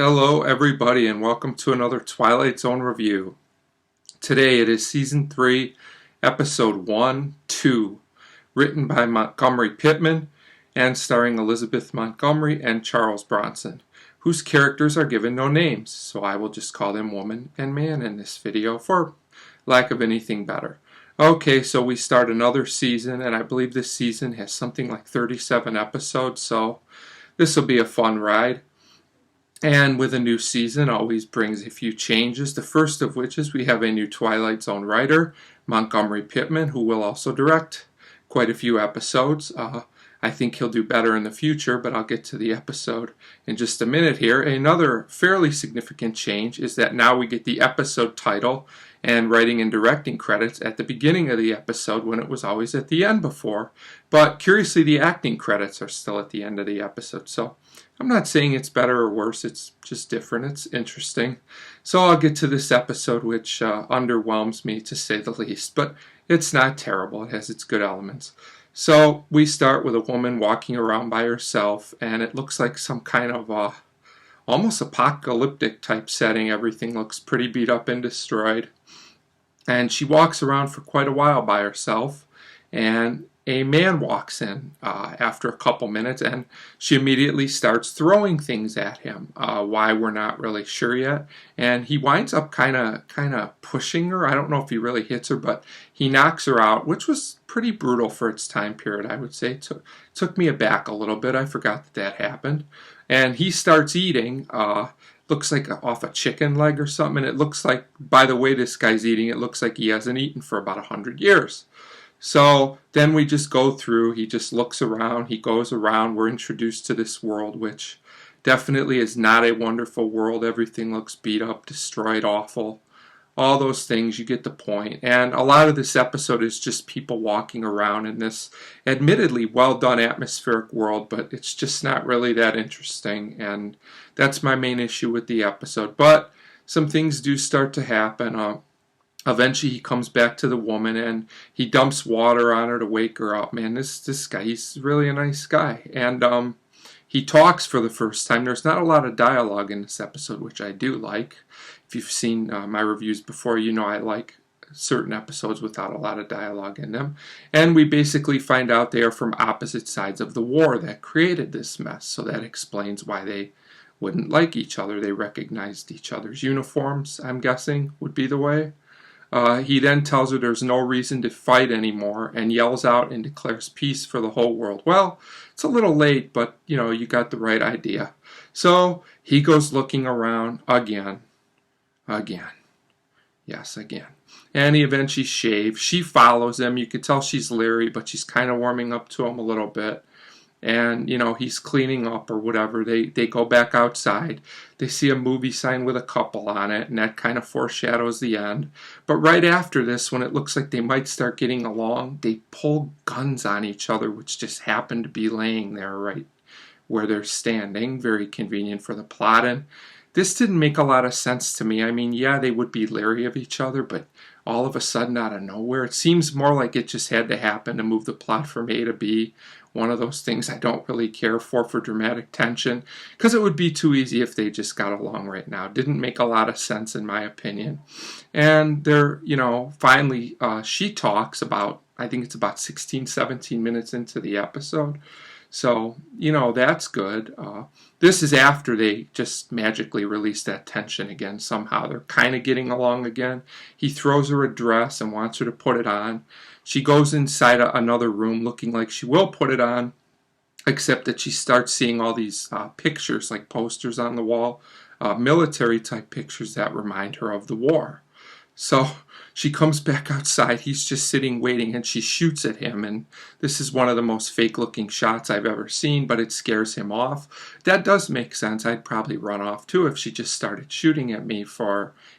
Hello everybody and welcome to another Twilight Zone review. Today it is Season 3, Episode 1, 2, written by Montgomery Pittman and starring Elizabeth Montgomery and Charles Bronson, whose characters are given no names, so I will just call them woman and man in this video for lack of anything better. Okay, so we start another season, and I believe this season has something like 37 episodes, so this will be a fun ride. And with a new season always brings a few changes, the first of which is we have a new Twilight Zone writer, Montgomery Pittman, who will also direct quite a few episodes. I think he'll do better in the future, but I'll get to the episode in just a minute here. Another fairly significant change is that now we get the episode title and writing and directing credits at the beginning of the episode when it was always at the end before. But curiously, the acting credits are still at the end of the episode. So I'm not saying it's better or worse, it's just different. It's interesting. So I'll get to this episode, which underwhelms me to say the least, but it's not terrible. It has its good elements. So we start with a woman walking around by herself, and it looks like some kind of almost apocalyptic type setting. Everything looks pretty beat up and destroyed. And she walks around for quite a while by herself, and a man walks in after a couple minutes, and she immediately starts throwing things at him. Why, we're not really sure yet. And he winds up kind of pushing her. I don't know if he really hits her, but he knocks her out, which was pretty brutal for its time period, I would say. Took me aback a little bit. I forgot that happened. And he starts eating. Looks like off a chicken leg or something. And it looks like, by the way this guy's eating, it looks like he hasn't eaten for about 100 years. So then we just go through, he just looks around, he goes around, we're introduced to this world, which definitely is not a wonderful world. Everything looks beat up, destroyed, awful. All those things, you get the point. And a lot of this episode is just people walking around in this admittedly well done atmospheric world, but it's just not really that interesting. And that's my main issue with the episode. But some things do start to happen. Eventually he comes back to the woman and he dumps water on her to wake her up. Man, this guy, he's really a nice guy. And he talks for the first time. There's not a lot of dialogue in this episode, which I do like. If you've seen my reviews before, you know I like certain episodes without a lot of dialogue in them. And we basically find out they are from opposite sides of the war that created this mess. So that explains why they wouldn't like each other. They recognized each other's uniforms, I'm guessing, would be the way. He then tells her there's no reason to fight anymore and yells out and declares peace for the whole world. Well, it's a little late, but you got the right idea. So he goes looking around again. Yes, again. And he eventually shaves. She follows him. You could tell she's leery, but she's kind of warming up to him a little bit. And, he's cleaning up or whatever. They go back outside. They see a movie sign with a couple on it, and that kind of foreshadows the end. But right after this, when it looks like they might start getting along, they pull guns on each other, which just happen to be laying there right where they're standing. Very convenient for the plot. And this didn't make a lot of sense to me. I mean, yeah, they would be leery of each other, but all of a sudden out of nowhere, it seems more like it just had to happen to move the plot from A to B. One of those things I don't really care for dramatic tension, because it would be too easy if they just got along right now. Didn't make a lot of sense in my opinion. And they're, finally she talks about, I think it's about 16, 17 minutes into the episode. So, that's good. This is after they just magically release that tension again somehow. They're kind of getting along again. He throws her a dress and wants her to put it on. She goes inside another room looking like she will put it on, except that she starts seeing all these pictures, like posters on the wall, military-type pictures that remind her of the war. So she comes back outside. He's just sitting waiting, and she shoots at him. And this is one of the most fake-looking shots I've ever seen, but it scares him off. That does make sense. I'd probably run off, too, if she just started shooting at me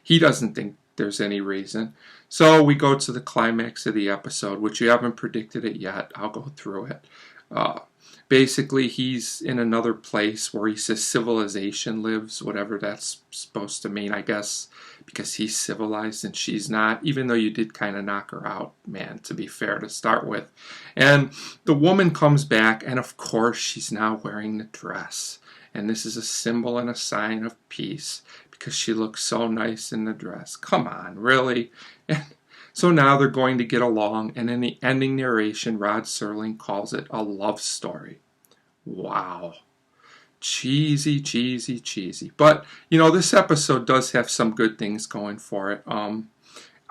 he doesn't think there's any reason. So we go to the climax of the episode, which you haven't predicted it yet. I'll go through it. Basically, he's in another place where he says civilization lives, whatever that's supposed to mean, I guess, because he's civilized and she's not, even though you did kind of knock her out, man, to be fair, to start with. And the woman comes back, and of course, she's now wearing the dress. and this is a symbol and a sign of peace because she looks so nice in the dress. Come on, really? And so now they're going to get along, and in the ending narration, Rod Serling calls it a love story. Wow. Cheesy, cheesy, cheesy. But, this episode does have some good things going for it.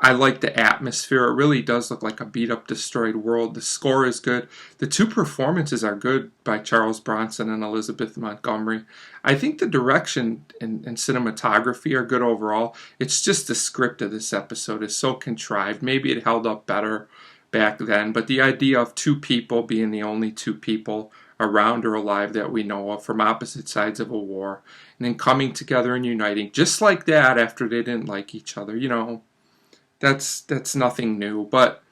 I like the atmosphere. It really does look like a beat-up, destroyed world. The score is good. The two performances are good by Charles Bronson and Elizabeth Montgomery. I think the direction and cinematography are good overall. It's just the script of this episode is so contrived. Maybe it held up better back then, but the idea of two people being the only two people around or alive that we know of from opposite sides of a war, and then coming together and uniting just like that after they didn't like each other, that's nothing new, but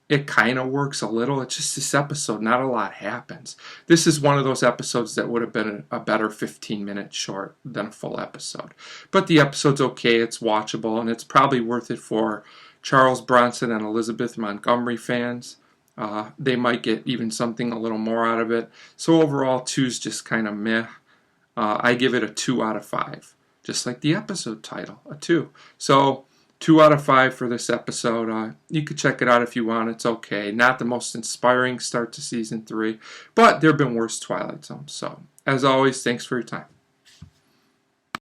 it kind of works a little. It's just this episode, not a lot happens. This is one of those episodes that would have been a better 15-minute short than a full episode. But the episode's okay, it's watchable, and it's probably worth it for Charles Bronson and Elizabeth Montgomery fans. They might get even something a little more out of it. So overall, 2's just kind of meh. I give it a 2 out of 5, just like the episode title, a 2. So 2 out of 5 for this episode. You could check it out if you want. It's okay. Not the most inspiring start to season 3, but there have been worse Twilight Zones. So, as always, thanks for your time.